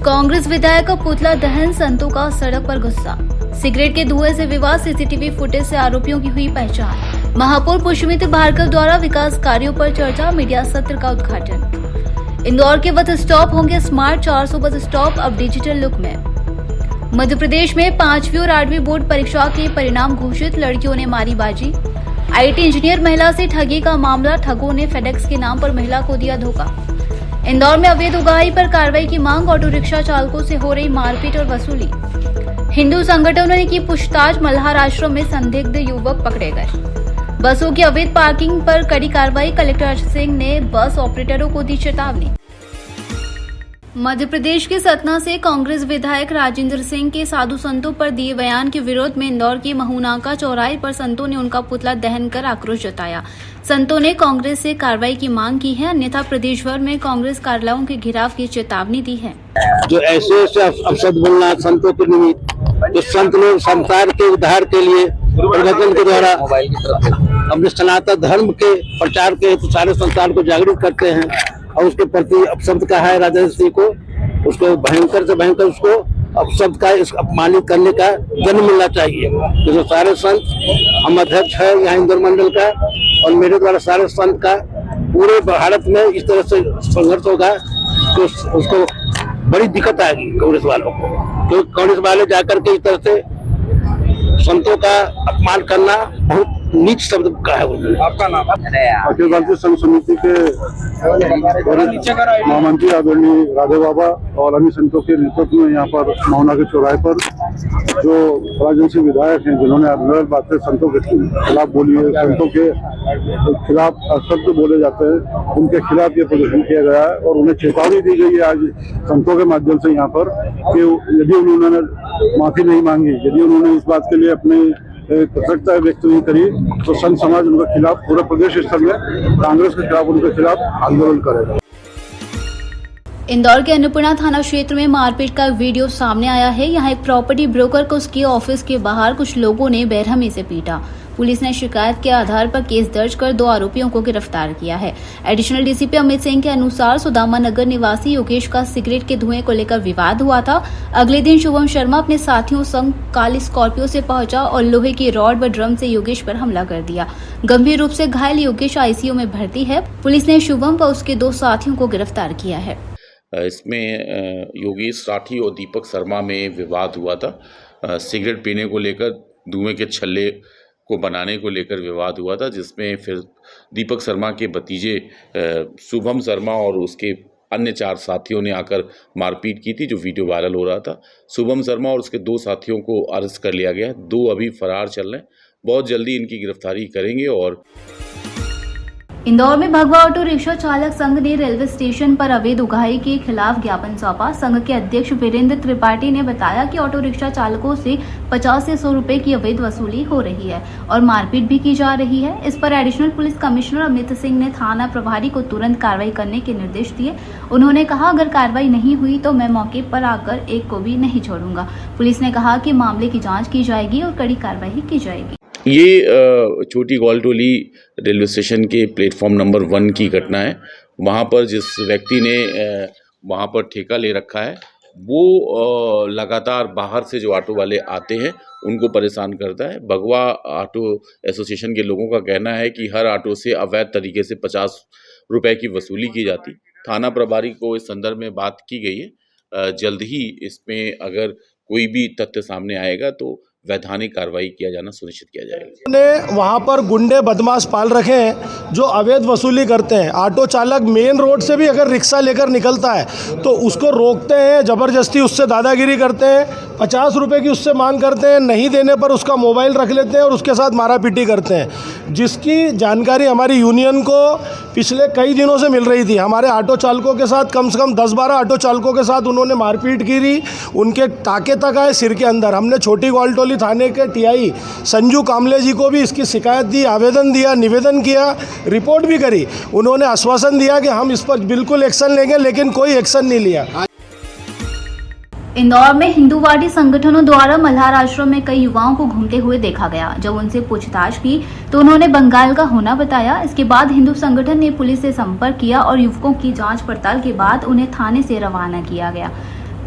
कांग्रेस विधायक का पुतला दहन, संतों का सड़क पर गुस्सा। सिगरेट के धुएं से विवाद, सीसीटीवी फुटेज से आरोपियों की हुई पहचान। महापौर पुष्पमित्र भार्गव द्वारा विकास कार्यों पर चर्चा, मीडिया सत्र का उद्घाटन। इंदौर के बस स्टॉप होंगे स्मार्ट, 400 बस स्टॉप अब डिजिटल लुक में। मध्य प्रदेश में 5वीं और 8वीं बोर्ड परीक्षा के परिणाम घोषित, लड़कियों ने मारी बाजी। आईटी इंजीनियर महिला से ठगी का मामला, ठगों ने फेडेक्स के नाम पर महिला को दिया धोखा। इंदौर में अवैध उगाही पर कार्रवाई की मांग, ऑटो रिक्शा चालकों से हो रही मारपीट और वसूली। हिंदू संगठनों ने की पूछताछ, मल्हार आश्रम में संदिग्ध युवक पकड़े गए। बसों की अवैध पार्किंग पर कड़ी कार्रवाई, कलेक्टर अर्शद सिंह ने बस ऑपरेटरों को दी चेतावनी। मध्य प्रदेश के सतना से कांग्रेस विधायक राजेंद्र सिंह के साधु संतों पर दिए बयान के विरोध में इंदौर के महुनाका चौराहे पर संतों ने उनका पुतला दहन कर आक्रोश जताया। संतों ने कांग्रेस से कार्रवाई की मांग की है, अन्यथा प्रदेश भर में कांग्रेस कार्यालयों के घेराव की चेतावनी दी है। जो ऐसे अपशब्द बोलना संतों के निमित्त, तो संत लोग संसार के उद्धार के लिए प्रवचन के द्वारा अपने सनातन धर्म के प्रचार के हेतु सारे संसार को जागरूक करते हैं और उसके प्रति अपशब्द कहा है राजेंद्र सिंह को, उसको भयंकर से भयंकर उसको अपशब्द का अपमानित करने का जन्म मिलना चाहिए। जो सारे संत, हम अध्यक्ष है यहाँ इंदौर मंडल का और मेरे द्वारा सारे संत का पूरे भारत में इस तरह से संघर्ष होगा तो उसको बड़ी दिक्कत आएगी कांग्रेस वालों को, क्योंकि कांग्रेस वाले जाकर के इस तरह से संतों का अपमान करना बहुत नीच शब्द का है। आपका नाम? अखिल भारतीय संघ समिति के महामंत्री आदरणीय राधे बाबा और अन्य संतों के नेतृत्व में यहाँ पर महुना के चौराहे पर जो राजेंद्र सिंह विधायक हैं, जिन्होंने अनर्गल बातें संतों के खिलाफ बोली है, संतों के खिलाफ शब्द बोले जाते हैं, उनके खिलाफ ये प्रदर्शन किया गया है और उन्हें चेतावनी दी गई है आज संतों के माध्यम से यहाँ पर कि यदि उन्होंने माफी नहीं मांगी, यदि उन्होंने इस बात के लिए अपने कृतज्ञता व्यक्त नहीं करी तो संत समाज उनके खिलाफ पूरे प्रदेश स्तर में कांग्रेस के खिलाफ उनके खिलाफ आंदोलन करेगा। इंदौर के अन्नपूर्णा थाना क्षेत्र में मारपीट का वीडियो सामने आया है। यहाँ एक प्रॉपर्टी ब्रोकर को उसके ऑफिस के बाहर कुछ लोगों ने बेरहमी से पीटा। पुलिस ने शिकायत के आधार पर केस दर्ज कर 2 आरोपियों को गिरफ्तार किया है। एडिशनल डीसीपी अमित सिंह के अनुसार सुदामा नगर निवासी योगेश का सिगरेट के धुएं को लेकर विवाद हुआ था। अगले दिन शुभम शर्मा अपने साथियों संग काली स्कॉर्पियो से पहुंचा और लोहे की रॉड व ड्रम से योगेश पर हमला कर दिया। गंभीर रूप से घायल योगेश आईसीयू में भर्ती है। पुलिस ने शुभम व उसके 2 साथियों को गिरफ्तार किया है। इसमें योगेश राठी और दीपक शर्मा में विवाद हुआ था। सिगरेट पीने को लेकर, धुएं के छल्ले को बनाने को लेकर विवाद हुआ था, जिसमें फिर दीपक शर्मा के भतीजे शुभम शर्मा और उसके अन्य 4 साथियों ने आकर मारपीट की थी, जो वीडियो वायरल हो रहा था। शुभम शर्मा और उसके 2 साथियों को अरेस्ट कर लिया गया। 2 अभी फरार चल रहे हैं, बहुत जल्दी इनकी गिरफ्तारी करेंगे। और इंदौर में भगवा ऑटो रिक्शा चालक संघ ने रेलवे स्टेशन पर अवैध उगाही के खिलाफ ज्ञापन सौंपा। संघ के अध्यक्ष वीरेंद्र त्रिपाठी ने बताया कि ऑटो रिक्शा चालकों से 50 से 100 रुपए की अवैध वसूली हो रही है और मारपीट भी की जा रही है। इस पर additional police commissioner Amit Singh ने थाना प्रभारी को तुरंत कार्रवाई करने के निर्देश दिए। उन्होंने कहा, अगर कार्रवाई नहीं हुई तो मैं मौके पर आकर एक को भी नहीं छोड़ूंगा। पुलिस ने कहा कि मामले की जाँच की जाएगी और कड़ी कार्रवाई की जाएगी। ये छोटी गौलटोली रेलवे स्टेशन के प्लेटफॉर्म नंबर 1 की घटना है। वहाँ पर जिस व्यक्ति ने वहाँ पर ठेका ले रखा है, वो लगातार बाहर से जो ऑटो वाले आते हैं उनको परेशान करता है। भगवा ऑटो एसोसिएशन के लोगों का कहना है कि हर ऑटो से अवैध तरीके से 50 रुपए की वसूली की जाती। थाना प्रभारी को इस संदर्भ में बात की गई है। जल्द ही इसमें अगर कोई भी तथ्य सामने आएगा तो वैधानिक कार्रवाई किया जाना सुनिश्चित किया जाएगा। ने वहाँ पर गुंडे बदमाश पाल रखे हैं जो अवैध वसूली करते हैं। ऑटो चालक मेन रोड से भी अगर रिक्शा लेकर निकलता है तो उसको रोकते हैं, ज़बरदस्ती उससे दादागिरी करते हैं, 50 रुपए की उससे मांग करते हैं, नहीं देने पर उसका मोबाइल रख लेते हैं और उसके साथ मारापीटी करते हैं, जिसकी जानकारी हमारी यूनियन को पिछले कई दिनों से मिल रही थी। हमारे ऑटो चालकों के साथ कम से कम 10-12 ऑटो चालकों के साथ उन्होंने मारपीट की रही, उनके टाके तक आए सिर के अंदर। हमने छोटी गौलटोली थाने के टीआई संजू कामले जी को भी इसकी शिकायत दी, आवेदन दिया, निवेदन किया, रिपोर्ट भी करी। उन्होंने आश्वासन दिया कि हम इस पर बिल्कुल एक्शन लेंगे, लेकिन कोई एक्शन नहीं लिया। इंदौर में हिंदूवादी संगठनों द्वारा मल्हार आश्रम में कई युवाओं को घूमते हुए देखा गया। जब उनसे पूछताछ की तो उन्होंने बंगाल का होना बताया। इसके बाद हिंदू संगठन ने पुलिस से संपर्क किया और युवकों की जांच पड़ताल के बाद उन्हें थाने से रवाना किया गया।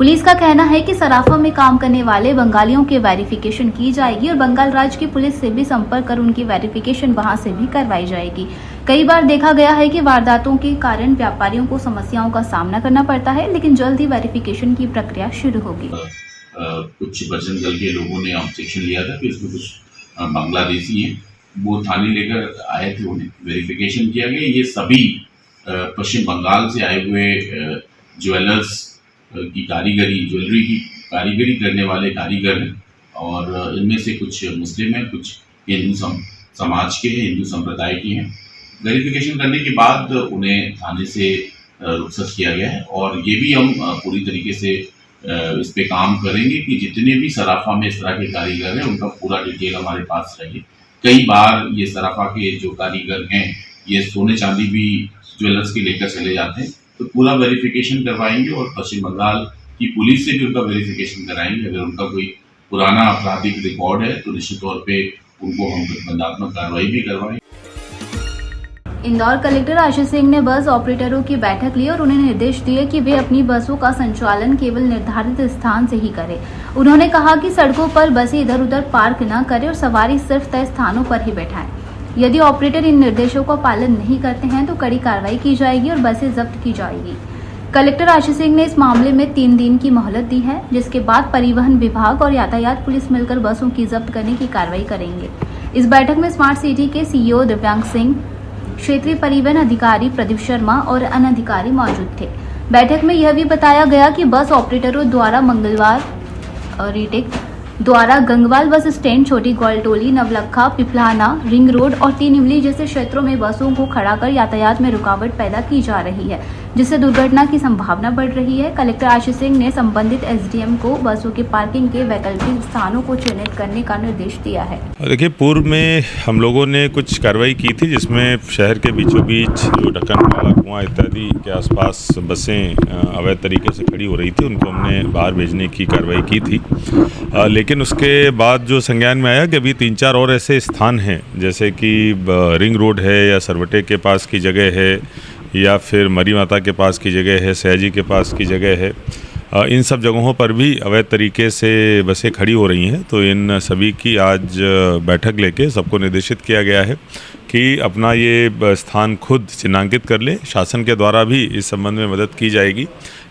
पुलिस का कहना है कि सराफा में काम करने वाले बंगालियों की वेरिफिकेशन की जाएगी और बंगाल राज्य की पुलिस से भी संपर्क कर उनकी वेरिफिकेशन वहां से भी करवाई जाएगी। कई बार देखा गया है कि वारदातों के कारण व्यापारियों को समस्याओं का सामना करना पड़ता है, लेकिन जल्द ही वेरिफिकेशन की प्रक्रिया शुरू होगी। कुछ बजरंग दल के लोगों ने ऑब्जेक्शन लिया था कि इसमें कुछ बांग्लादेशी हैं, वो थाने लेकर आए थे, उन्हें वेरिफिकेशन किया गया। ये सभी पश्चिम बंगाल से आए हुए ज्वेलर्स की कारीगरी, ज्वेलरी की कारीगरी करने वाले कारीगर हैं और इनमें से कुछ मुस्लिम हैं, कुछ हिंदू समाज के हैं, हिंदू संप्रदाय के हैं। वेरिफिकेशन करने के बाद उन्हें थाने से रुखसत किया गया है और ये भी हम पूरी तरीके से इस पे काम करेंगे कि जितने भी सराफा में इस तरह के कारीगर हैं उनका पूरा डिटेल हमारे पास रहे। कई बार ये सराफा के जो कारीगर हैं ये सोने चांदी भी ज्वेलर्स के लेकर चले जाते हैं, तो पूरा वेरिफिकेशन करवाएंगे और पश्चिम बंगाल की पुलिस से भी उनका वेरिफिकेशन कराएंगे। अगर उनका कोई पुराना आपराधिक रिकॉर्ड है तो निश्चित तौर पे उनको हम प्रतिबंधात्मक कार्रवाई भी करवाएंगे। इंदौर कलेक्टर आशीष सिंह ने बस ऑपरेटरों की बैठक ली और उन्हें निर्देश दिए कि वे अपनी बसों का संचालन केवल निर्धारित स्थान से ही करें। उन्होंने कहा कि सड़कों पर बसें इधर उधर पार्क न करें और सवारी सिर्फ तय स्थानों पर ही बैठाएं। यदि ऑपरेटर इन निर्देशों का पालन नहीं करते हैं तो कड़ी कार्रवाई की जाएगी और बसें जब्त की जाएगी। कलेक्टर आशीष सिंह ने इस मामले में 3 दिन की मोहलत दी है, जिसके बाद परिवहन विभाग और यातायात पुलिस मिलकर बसों की जब्त करने की कार्रवाई करेंगे। इस बैठक में स्मार्ट सिटी के सीईओ दिव्यांग सिंह, क्षेत्रीय परिवहन अधिकारी प्रदीप शर्मा और अन्य अधिकारी मौजूद थे। बैठक में यह भी बताया गया कि बस ऑपरेटरों द्वारा मंगलवार रीटेक द्वारा गंगवाल बस स्टैंड, छोटी ग्वालटोली, नवलखा, पिपलाना, रिंग रोड और 3 इमली जैसे क्षेत्रों में बसों को खड़ा कर यातायात में रुकावट पैदा की जा रही है, जिससे दुर्घटना की संभावना बढ़ रही है। कलेक्टर आशीष सिंह ने संबंधित एसडीएम को बसों के पार्किंग के वैकल्पिक स्थानों को चिन्हित करने का निर्देश दिया है। देखिए, पूर्व में हम लोगों ने कुछ कार्रवाई की थी जिसमें शहर के बीचों बीच जो ढक्कन वाला कुआं इत्यादि के आसपास बसें अवैध तरीके से खड़ी हो रही थी, उनको हमने बाहर भेजने की कार्रवाई की थी। लेकिन उसके बाद जो संज्ञान में आया कि अभी 3-4 और ऐसे स्थान हैं, जैसे कि रिंग रोड है या सरवटे के पास की जगह है या फिर मरी माता के पास की जगह है, सयाजी के पास की जगह है, इन सब जगहों पर भी अवैध तरीके से बसें खड़ी हो रही हैं। तो इन सभी की आज बैठक लेके सबको निर्देशित किया गया है कि अपना ये स्थान खुद चिन्हांकित कर ले। शासन के द्वारा भी इस संबंध में मदद की जाएगी,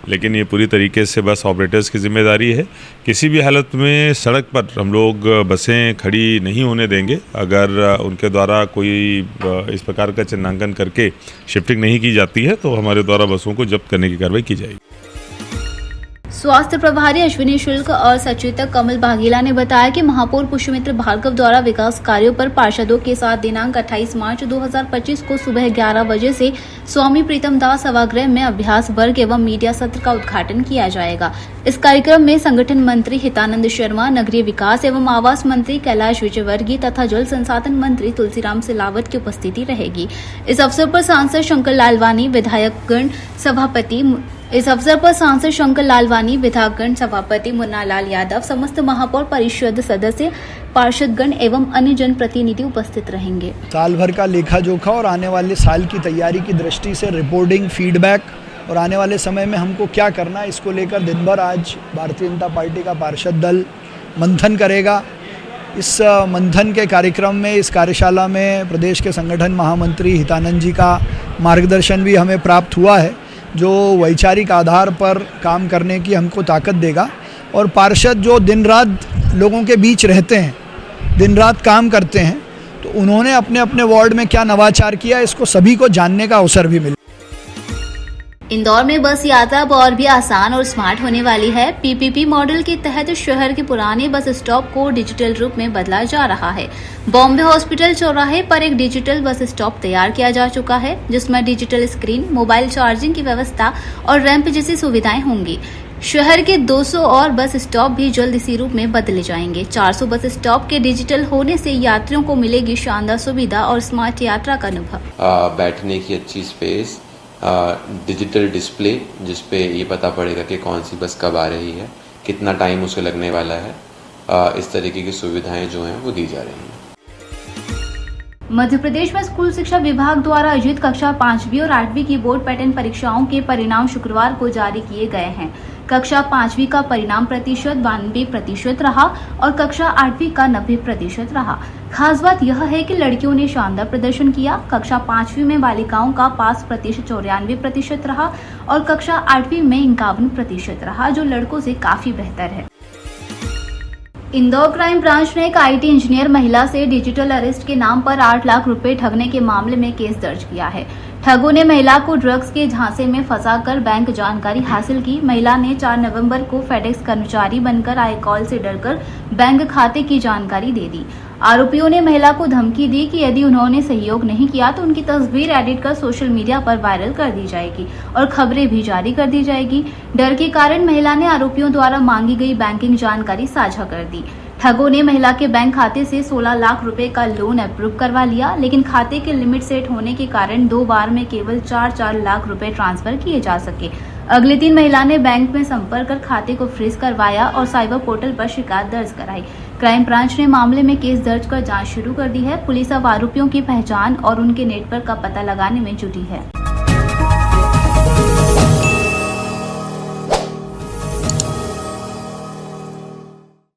लेकिन ये पूरी तरीके से बस ऑपरेटर्स की जिम्मेदारी है। किसी भी हालत में सड़क पर हम लोग बसें खड़ी नहीं होने देंगे। अगर उनके द्वारा कोई इस प्रकार का चिन्हांकन करके शिफ्टिंग नहीं की जाती है तो हमारे द्वारा बसों को जब्त करने की कार्रवाई की जाएगी। स्वास्थ्य प्रभारी अश्विनी शुक्ल और सचेतक कमल बाघेला ने बताया कि महापौर पुष्यमित्र भार्गव द्वारा विकास कार्यों पर पार्षदों के साथ दिनांक 28 मार्च 2025 को सुबह 11 बजे से स्वामी प्रीतम दास सभागृह में अभ्यास वर्ग एवं मीडिया सत्र का उद्घाटन किया जाएगा। इस कार्यक्रम में संगठन मंत्री हितानंद शर्मा, नगरीय विकास एवं आवास मंत्री कैलाश विजयवर्गीय तथा जल संसाधन मंत्री तुलसीराम सिलावट की उपस्थिति रहेगी। इस अवसर पर सांसद शंकर लालवानी, विधायकगण सभापति मुन्नालाल यादव, समस्त महापौर परिषद सदस्य, पार्षदगण एवं अन्य जनप्रतिनिधि उपस्थित रहेंगे। साल भर का लेखा जोखा और आने वाले साल की तैयारी की दृष्टि से रिपोर्टिंग, फीडबैक और आने वाले समय में हमको क्या करना है, इसको लेकर दिन भर आज भारतीय जनता पार्टी का पार्षद दल मंथन करेगा। इस मंथन के कार्यक्रम में, इस कार्यशाला में प्रदेश के संगठन महामंत्री हितानंद जी का मार्गदर्शन भी हमें प्राप्त हुआ है, जो वैचारिक आधार पर काम करने की हमको ताकत देगा। और पार्षद जो दिन रात लोगों के बीच रहते हैं, दिन रात काम करते हैं, तो उन्होंने अपने अपने वार्ड में क्या नवाचार किया, इसको सभी को जानने का अवसर भी मिला। इंदौर में बस यात्रा अब और भी आसान और स्मार्ट होने वाली है। पीपीपी मॉडल के तहत शहर के पुराने बस स्टॉप को डिजिटल रूप में बदला जा रहा है। बॉम्बे हॉस्पिटल चौराहे पर एक डिजिटल बस स्टॉप तैयार किया जा चुका है, जिसमें डिजिटल स्क्रीन, मोबाइल चार्जिंग की व्यवस्था और रैंप जैसी सुविधाएं होंगी। शहर के 200 और बस स्टॉप भी जल्द इसी रूप में बदले जाएंगे। 400 बस स्टॉप के डिजिटल होने से यात्रियों को मिलेगी शानदार सुविधा और स्मार्ट यात्रा का अनुभव। बैठने की अच्छी स्पेस, डिजिटल डिस्प्ले जिसपे ये पता पड़ेगा कि कौन सी बस कब आ रही है, कितना टाइम उसे लगने वाला है, इस तरीके की सुविधाएं जो हैं वो दी जा रही हैं। मध्य प्रदेश में स्कूल शिक्षा विभाग द्वारा आयोजित कक्षा 5वीं और 8वीं की बोर्ड पैटर्न परीक्षाओं के परिणाम शुक्रवार को जारी किए गए हैं। कक्षा 5वीं का परिणाम प्रतिशत 92% रहा और कक्षा 8वीं का 90% रहा। खास बात यह है कि लड़कियों ने शानदार प्रदर्शन किया। कक्षा 5वीं में बालिकाओं का पास प्रतिशत 94% रहा और कक्षा 8वीं में 51% रहा, जो लड़कों से काफी बेहतर है। इंदौर क्राइम ब्रांच ने एक IT इंजीनियर महिला से डिजिटल अरेस्ट के नाम पर 8 लाख रुपए ठगने के मामले में केस दर्ज किया है। ठगों ने महिला को ड्रग्स के झांसे में फंसाकर बैंक जानकारी हासिल की। महिला ने 4 नवंबर को फेडेक्स कर्मचारी बनकर आए कॉल से डरकर बैंक खाते की जानकारी दे दी। आरोपियों ने महिला को धमकी दी कि यदि उन्होंने सहयोग नहीं किया तो उनकी तस्वीर एडिट कर सोशल मीडिया पर वायरल कर दी जाएगी और खबरें भी जारी कर दी जाएगी। डर के कारण महिला ने आरोपियों द्वारा मांगी गई बैंकिंग जानकारी साझा कर दी। ठगों ने महिला के बैंक खाते से 16 लाख रुपए का लोन अप्रूव करवा लिया, लेकिन खाते के लिमिट सेट होने के कारण 2 बार में केवल 4 लाख रुपए ट्रांसफर किए जा सके। अगले दिन महिला ने बैंक में संपर्क कर खाते को फ्रीज करवाया और साइबर पोर्टल पर शिकायत दर्ज कराई। क्राइम ब्रांच ने मामले में केस दर्ज कर जांच शुरू कर दी है। पुलिस अब आरोपियों की पहचान और उनके नेटवर्क का पता लगाने में जुटी है।